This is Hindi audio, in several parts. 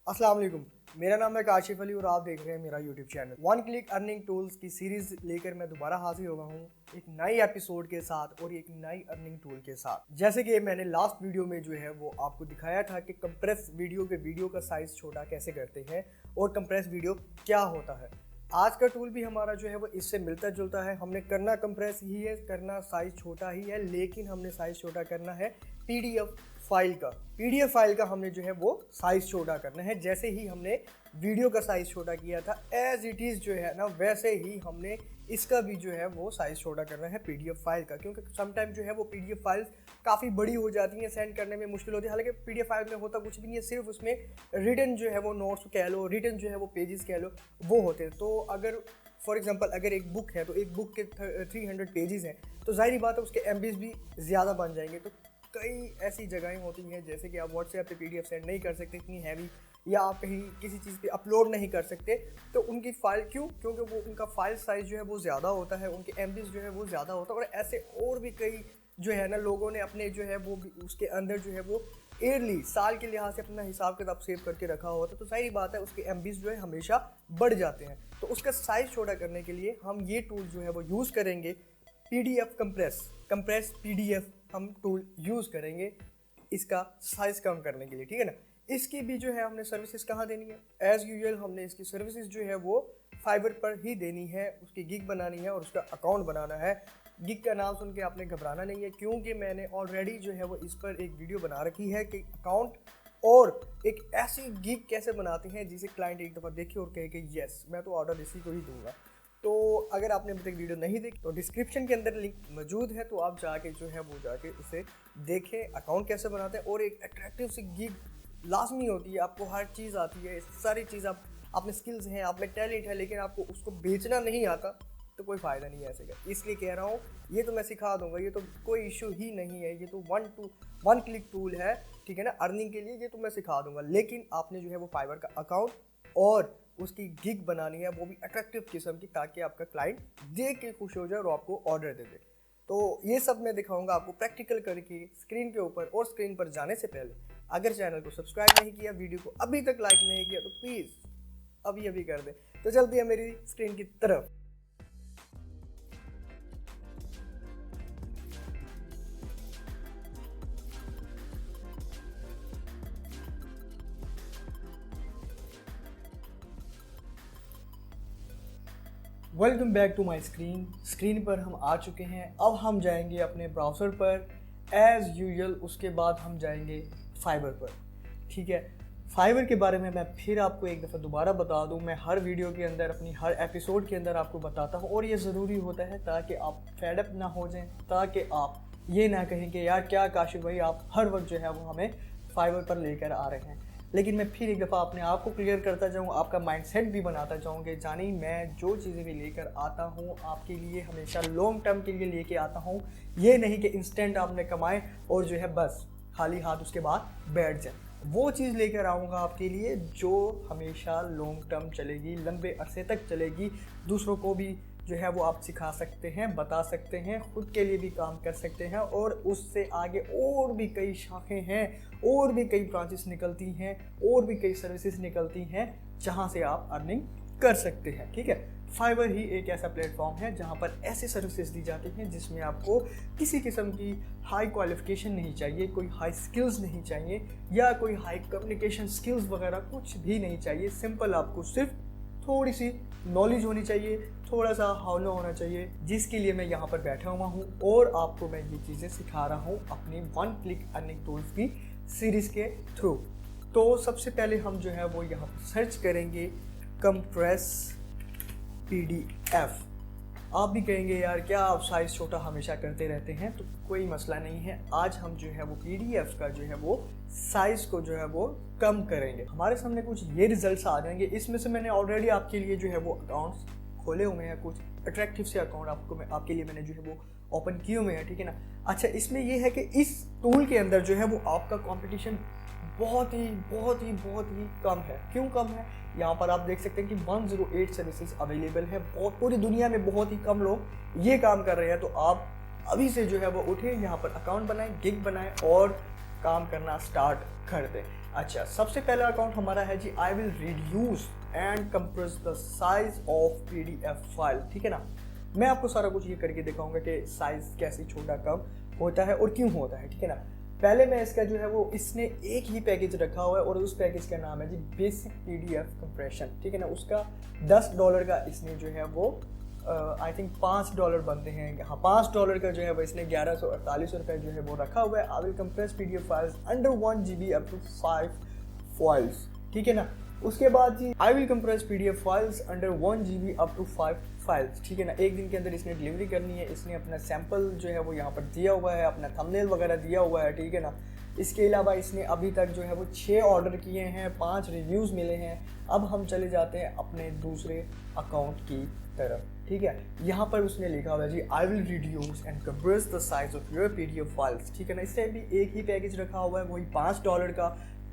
अस्सलाम वालेकुम। मेरा नाम है काशिफ अली और आप देख रहे हैं मेरा YouTube channel. One click earning tools की सीरीज लेकर मैं दोबारा हाजिर हुआ हूँ एक नई एपिसोड के साथ और एक नई अर्निंग टूल के साथ। जैसे कि मैंने लास्ट वीडियो में जो है वो आपको दिखाया था कि कंप्रेस वीडियो का साइज छोटा कैसे करते हैं और कंप्रेस वीडियो क्या होता है। आज का टूल भी हमारा जो है वो इससे मिलता जुलता है। हमने करना कंप्रेस ही है, करना साइज छोटा ही है, लेकिन हमने साइज छोटा करना है पीडीएफ फाइल का हमने जो है वो साइज छोटा करना है। जैसे ही हमने वीडियो का साइज छोटा किया था एज इट इज़ जो है ना, वैसे ही हमने इसका भी जो है वो साइज छोटा करना है पीडीएफ फाइल का, क्योंकि समटाइम जो है वो पीडीएफ फाइल्स काफ़ी बड़ी हो जाती हैं, सेंड करने में मुश्किल होती है। हालांकि पीडीएफ फाइल में होता कुछ भी नहीं है, सिर्फ उसमें रिटन जो है वो नोट्स कह लो, रिटन जो है वो पेजेस कह लो, वो होते हैं। तो अगर फॉर एग्जांपल अगर एक बुक है तो एक बुक के 300 पेजेस हैं तो जाहिर बात है उसके एमबीज भी ज़्यादा बन जाएंगे। तो कई ऐसी जगहें होती हैं जैसे कि आप व्हाट्सएप पे पीडीएफ सेंड नहीं कर सकते इतनी हैवी, या आप कहीं किसी चीज़ पे अपलोड नहीं कर सकते, तो उनकी फ़ाइल क्योंकि वो उनका फ़ाइल साइज़ जो है वो ज़्यादा होता है, उनके एमबीज जो है वो ज़्यादा होता है। और ऐसे और भी कई जो है ना लोगों ने अपने जो है वो भी उसके अंदर जो है वो ईयरली साल के लिहाज से अपना हिसाब किताब सेव करके रखा होता है। तो सही बात है उसके एमबीज जो है हमेशा बढ़ जाते हैं। तो उसका साइज़ छोटा करने के लिए हम ये टूल जो है वो यूज़ करेंगे, पीडीएफ कंप्रेस पीडीएफ हम टूल यूज़ करेंगे इसका साइज़ कम करने के लिए, ठीक है ना। इसकी भी जो है हमने सर्विसेज कहाँ देनी है, एज़ यूजुअल हमने इसकी सर्विसेज जो है वो फाइबर पर ही देनी है। उसकी गिग बनानी है और उसका अकाउंट बनाना है। गिग का नाम सुन के आपने घबराना नहीं है, क्योंकि मैंने ऑलरेडी जो है वो इस पर एक वीडियो बना रखी है कि अकाउंट और एक ऐसी गिग कैसे बनाते हैं जिसे क्लाइंट एक दफ़ा देखे और कहे कि यस मैं तो ऑर्डर इसी को ही दूंगा। तो अगर आपने अभी तक वीडियो नहीं देखी तो डिस्क्रिप्शन के अंदर लिंक मौजूद है, तो आप जाके जो है वो जाके उसे देखें, अकाउंट कैसे बनाते हैं। और एक अट्रैक्टिव सी गिग लाजमी होती है, आपको हर चीज़ आती है, सारी चीज़ आप में स्किल्स हैं, आप में टैलेंट है, लेकिन आपको उसको बेचना नहीं आता तो कोई फ़ायदा नहीं है ऐसे का। इसलिए कह रहा हूँ ये तो मैं सिखा दूंगा, ये तो कोई इशू ही नहीं है, ये तो वन क्लिक टूल है, ठीक है ना, अर्निंग के लिए ये तो मैं सिखा दूंगा। लेकिन आपने जो है वो फाइवर का अकाउंट और उसकी गिग बनानी है, वो भी अट्रैक्टिव किस्म की, ताकि आपका क्लाइंट देख के खुश हो जाए और आपको ऑर्डर दे दे। तो ये सब मैं दिखाऊंगा आपको प्रैक्टिकल करके स्क्रीन के ऊपर। और स्क्रीन पर जाने से पहले अगर चैनल को सब्सक्राइब नहीं किया, वीडियो को अभी तक लाइक नहीं किया, तो प्लीज़ अभी कर दे। तो चलती है मेरी स्क्रीन की तरफ। Welcome back to my screen पर हम आ चुके हैं। अब हम जाएंगे अपने ब्राउज़र पर एज़ यूजुअल, उसके बाद हम जाएंगे फाइबर पर, ठीक है। फाइबर के बारे में मैं फिर आपको एक दफ़ा दोबारा बता दूं, मैं हर वीडियो के अंदर अपनी हर एपिसोड के अंदर आपको बताता हूं, और ये ज़रूरी होता है ताकि आप फेडअप ना हो जाएं, ताकि आप ये ना कहें कि यार क्या काशिफ भाई आप हर वक्त जो है वो हमें फाइबर पर लेकर आ रहे हैं। लेकिन मैं फिर एक दफ़ा अपने आप को क्लियर करता जाऊँ, आपका माइंडसेट भी बनाता जाऊँ कि जानी मैं जो चीज़ें भी लेकर आता हूँ आपके लिए हमेशा लॉन्ग टर्म के लिए लेके आता हूँ। ये नहीं कि इंस्टेंट आपने कमाए और जो है बस खाली हाथ उसके बाद बैठ जाए। वो चीज़ लेकर आऊँगा आपके लिए जो हमेशा लॉन्ग टर्म चलेगी, लंबे अरसे तक चलेगी, दूसरों को भी जो है वो आप सिखा सकते हैं, बता सकते हैं, ख़ुद के लिए भी काम कर सकते हैं। और उससे आगे और भी कई शाखें हैं, और भी कई ब्रांचेस निकलती हैं, और भी कई सर्विसेज निकलती हैं जहां से आप अर्निंग कर सकते हैं, ठीक है। फाइवर ही एक ऐसा प्लेटफॉर्म है जहां पर ऐसी सर्विसेज दी जाती हैं जिसमें आपको किसी किस्म की हाई क्वालिफिकेशन नहीं चाहिए, कोई हाई स्किल्स नहीं चाहिए, या कोई हाई कम्युनिकेशन स्किल्स वगैरह कुछ भी नहीं चाहिए। सिंपल आपको सिर्फ थोड़ी सी नॉलेज होनी चाहिए, थोड़ा सा हौला होना चाहिए, जिसके लिए मैं यहाँ पर बैठा हुआ हूँ और आपको मैं ये चीज़ें सिखा रहा हूँ अपनी वन क्लिक अर्निंग टूल्स की सीरीज़ के थ्रू। तो सबसे पहले हम जो है वो यहाँ पर सर्च करेंगे कंप्रेस पीडीएफ। आप भी कहेंगे यार क्या आप साइज़ छोटा हमेशा करते रहते हैं, तो कोई मसला नहीं है। आज हम जो है वो पीडीएफ का जो है वो साइज़ को जो है वो कम करेंगे। हमारे सामने कुछ ये रिजल्ट्स आ जाएंगे। इसमें से मैंने ऑलरेडी आपके लिए जो है वो अकाउंट्स खोले हुए हैं, कुछ अट्रैक्टिव से अकाउंट आपके लिए मैंने जो है वो ओपन किए हुए हैं, ठीक है ना। अच्छा, इसमें यह है कि इस टूल के अंदर जो है वो आपका कंपटीशन बहुत ही कम है। क्यों कम है? यहाँ पर आप देख सकते हैं कि 108 सर्विसेज अवेलेबल है। पूरी दुनिया में बहुत ही कम लोग ये काम कर रहे हैं। तो आप अभी से जो है वो उठे, यहाँ पर अकाउंट बनाएं, गिग बनाएं और काम करना स्टार्ट कर दें। अच्छा, सबसे पहला अकाउंट हमारा है जी I will reduce and compress the size of PDF file. ठीक है ना, मैं आपको सारा कुछ ये करके दिखाऊंगा कि साइज कैसे छोटा कम होता है और क्यों होता है। ठीक है ना, पहले मैं इसका जो है वो इसने एक ही पैकेज रखा हुआ है और उस पैकेज का नाम है जी बेसिक PDF कंप्रेशन। ठीक है ना, उसका $10 का इसने जो है वो आई थिंक $5 बनते हैं। हाँ, $5 का जो है वो इसने 1148 रुपये जो है वो रखा हुआ है। I will compress PDF files under 1 GB up to 5 files. ठीक है ना, उसके बाद जी I will compress PDF files under 1 GB up to 5 files. ठीक है ना, एक दिन के अंदर इसने डिलीवरी करनी है। इसने अपना सैंपल जो है वो यहाँ पर दिया हुआ है, अपना थंबनेल वगैरह दिया हुआ है। ठीक है ना, इसके अलावा इसने अभी तक जो है वो 6 ऑर्डर किए हैं, 5 रिव्यूज़ मिले हैं। अब हम चले जाते हैं अपने दूसरे अकाउंट की तरफ। ठीक है, यहाँ पर उसने लिखा हुआ है जी I will reduce and compress the size of your PDF files. ठीक है ना, इससे भी एक ही पैकेज रखा हुआ है, वही $5 का।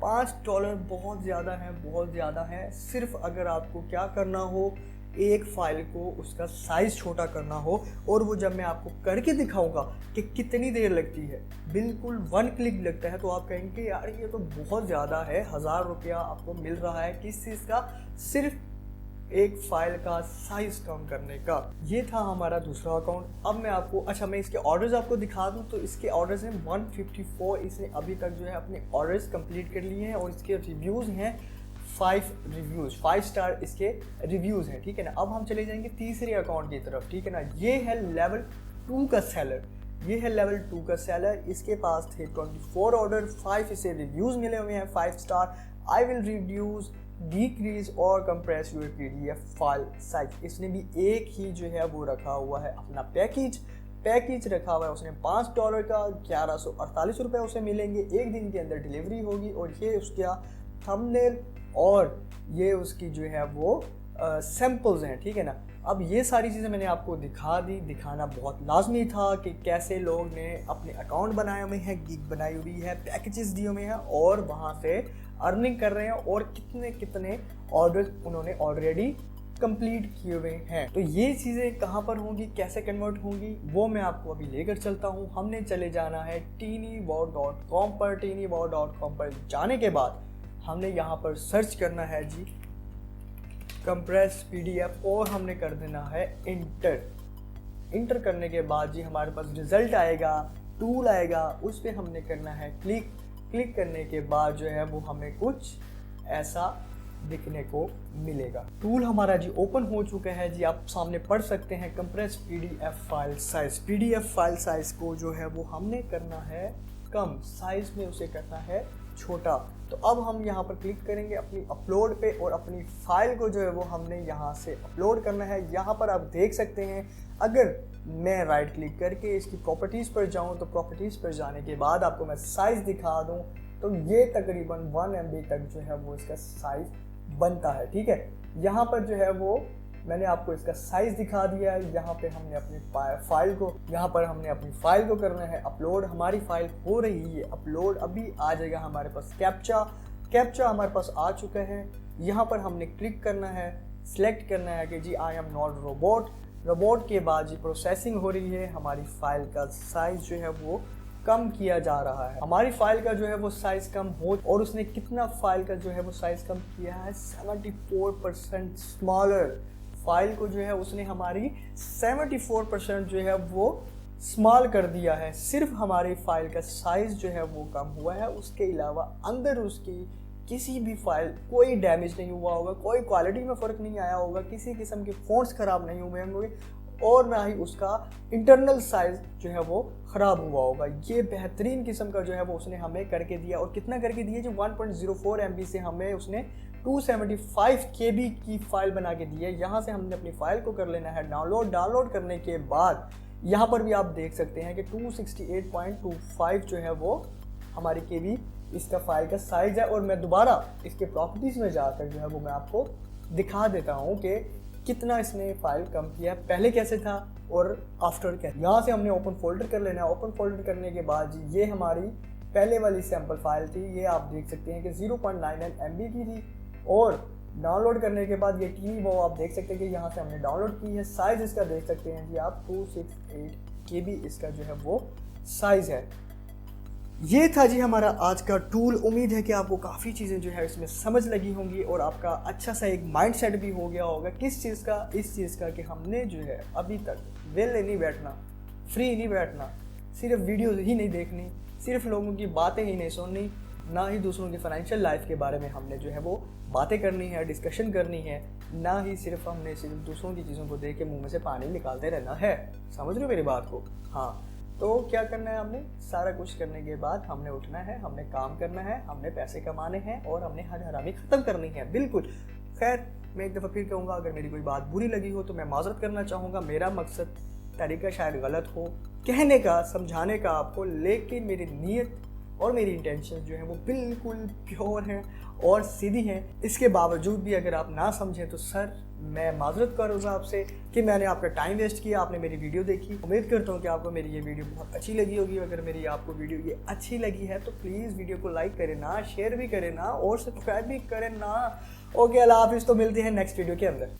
$5 बहुत ज़्यादा है, बहुत ज़्यादा है। सिर्फ अगर आपको क्या करना हो, एक फाइल को उसका साइज़ छोटा करना हो, और वो जब मैं आपको करके दिखाऊंगा कि कितनी देर लगती है, बिल्कुल 1 क्लिक लगता है, तो आप कहेंगे यार ये तो बहुत ज़्यादा है। ₹1000 आपको मिल रहा है किस चीज़ का? सिर्फ एक फाइल का साइज कम करने का। ये था हमारा दूसरा अकाउंट। अब मैं आपको, अच्छा मैं इसके ऑर्डर्स आपको दिखा दूं तो इसके ऑर्डर्स हैं 154। इसने अभी तक जो है अपने ऑर्डर्स कंप्लीट कर लिए हैं और इसके रिव्यूज़ हैं 5 रिव्यूज़, 5 स्टार इसके रिव्यूज़ हैं। ठीक है ना, अब हम चले जाएंगे तीसरे अकाउंट की तरफ। ठीक है ना, ये है लेवल 2 का सेलर। ये है लेवल 2 का सेलर। इसके पास थे 24 ऑर्डर, 5 इसे रिव्यूज़ मिले हुए हैं 5 star. I will reduce, decrease और compress your PDF file size. इसने भी एक ही जो है वो रखा हुआ है अपना पैकेज रखा हुआ है उसने $5 का। 1148 रुपये उसे मिलेंगे, एक दिन के अंदर डिलीवरी होगी। और ये उसका थंबनेल और ये उसकी जो है वो सैम्पल्स हैं। ठीक है ना, अब ये सारी चीज़ें मैंने आपको दिखा दी। दिखाना बहुत लाजमी था कि कैसे लोग ने अपने अकाउंट बनाए हुए हैं, गिग बनाई हुई है, पैकेजेस दिए हुए हैं और वहाँ से अर्निंग कर रहे हैं, और कितने कितने ऑर्डर उन्होंने ऑलरेडी कंप्लीट किए हुए हैं। तो ये चीज़ें कहाँ पर होंगी, कैसे कन्वर्ट होंगी, वो मैं आपको अभी लेकर चलता हूँ। हमने चले जाना है teenywow.com पर। teenywow.com पर जाने के बाद हमने यहाँ पर सर्च करना है जी कंप्रेस PDF और हमने कर देना है इंटर करने के बाद जी हमारे पास रिजल्ट आएगा, टूल आएगा, उस पर हमने करना है क्लिक करने के बाद जो है वो हमें कुछ ऐसा दिखने को मिलेगा। टूल हमारा जी ओपन हो चुका है जी, आप सामने पढ़ सकते हैं compress PDF file size. PDF file size को जो है वो हमने करना है कम, साइज में उसे करना है छोटा। तो अब हम यहाँ पर क्लिक करेंगे अपनी अपलोड पे और अपनी फाइल को जो है वो हमने यहाँ से अपलोड करना है। यहाँ पर आप देख सकते हैं, अगर मैं राइट क्लिक करके इसकी प्रॉपर्टीज़ पर जाऊँ तो प्रॉपर्टीज़ पर जाने के बाद आपको मैं साइज़ दिखा दूँ तो ये तकरीबन 1 MB तक जो है वो इसका साइज़ बनता है। ठीक है, यहाँ पर जो है वो मैंने आपको इसका साइज़ दिखा दिया है। यहाँ पे हमने अपनी फाइल को करना है अपलोड। हमारी फाइल हो रही है अपलोड, अभी आ जाएगा हमारे पास कैप्चा हमारे पास आ चुका है। यहाँ पर हमने क्लिक करना है, सिलेक्ट करना है कि जी आई एम नॉट रोबोट के बाद जी प्रोसेसिंग हो रही है। हमारी फाइल का साइज़ जो है वो कम किया जा रहा है। हमारी फाइल का जो है वो साइज़ कम हो, और उसने कितना फाइल का जो है वो साइज़ कम किया है, 74% स्मॉलर। फाइल को जो है उसने हमारी 74% जो है वो स्मॉल कर दिया है। सिर्फ हमारी फाइल का साइज़ जो है वो कम हुआ है, उसके अलावा अंदर उसकी किसी भी फाइल कोई डैमेज नहीं हुआ होगा, कोई क्वालिटी में फ़र्क नहीं आया होगा, किसी किस्म के फ़ॉन्ट्स ख़राब नहीं हुए होंगे, और ना ही उसका इंटरनल साइज़ जो है वो ख़राब हुआ होगा। ये बेहतरीन किस्म का जो है वो उसने हमें करके दिया। और कितना करके दिया, जो 1.04 MB से हमें उसने 275 KB की फ़ाइल बना के दी है। यहाँ से हमने अपनी फ़ाइल को कर लेना है डाउनलोड करने के बाद यहाँ पर भी आप देख सकते हैं कि 268.25 जो है वो हमारी KB इसका फ़ाइल का साइज़ है। और मैं दोबारा इसके प्रॉपर्टीज़ में जाकर जो है वो मैं आपको दिखा देता हूँ कि कितना इसने फाइल कम किया, पहले कैसे था और आफ्टर क्या। यहाँ से हमने ओपन फोल्डर कर लेना है। ओपन फोल्डर करने के बाद ये हमारी पहले वाली सैम्पल फाइल थी, ये आप देख सकते हैं कि 0.99 MB की थी। और डाउनलोड करने के बाद ये TinyWow आप देख सकते हैं कि यहाँ से हमने डाउनलोड की है। साइज़ इसका देख सकते हैं जी आप, 268 KB इसका जो है वो साइज़ है। ये था जी हमारा आज का टूल। उम्मीद है कि आपको काफ़ी चीज़ें जो है इसमें समझ लगी होंगी और आपका अच्छा सा एक माइंडसेट भी हो गया होगा। किस चीज़ का? इस चीज़ का कि हमने जो है अभी तक वेले नहीं बैठना, फ्री नहीं बैठना, सिर्फ वीडियो ही नहीं देखनी, सिर्फ लोगों की बातें ही नहीं सुननी, ना ही दूसरों की फाइनेंशियल लाइफ के बारे में हमने जो है वो बातें करनी है, डिस्कशन करनी है, ना ही सिर्फ हमने सिर्फ दूसरों की चीज़ों को देख के मुँह में से पानी निकालते रहना है। समझ रहे हो मेरी बात को? हाँ, तो क्या करना है हमने? सारा कुछ करने के बाद हमने उठना है, हमने काम करना है, हमने पैसे कमाने हैं और हमने हर हरामी ख़त्म करनी है। बिल्कुल। खैर, मैं एक दफ़ा फिर कहूँगा, अगर मेरी कोई बात बुरी लगी हो तो मैं माज़रत करना चाहूँगा। मेरा मकसद, तरीका शायद गलत हो कहने का, समझाने का आपको, लेकिन मेरी नीयत और मेरी इंटेंशन जो है वो बिल्कुल प्योर है और सीधी है। इसके बावजूद भी अगर आप ना समझें तो सर, मैं माजरत करूँगा आपसे कि मैंने आपका टाइम वेस्ट किया, आपने मेरी वीडियो देखी। उम्मीद करता हूँ कि आपको मेरी ये वीडियो बहुत अच्छी लगी होगी। अगर मेरी आपको वीडियो ये अच्छी लगी है तो प्लीज़ वीडियो को लाइक करें ना, शेयर भी करें ना और सब्सक्राइब भी करें ना। ओके, अल्लाह हाफिज़। तो मिलते हैं नेक्स्ट वीडियो के अंदर।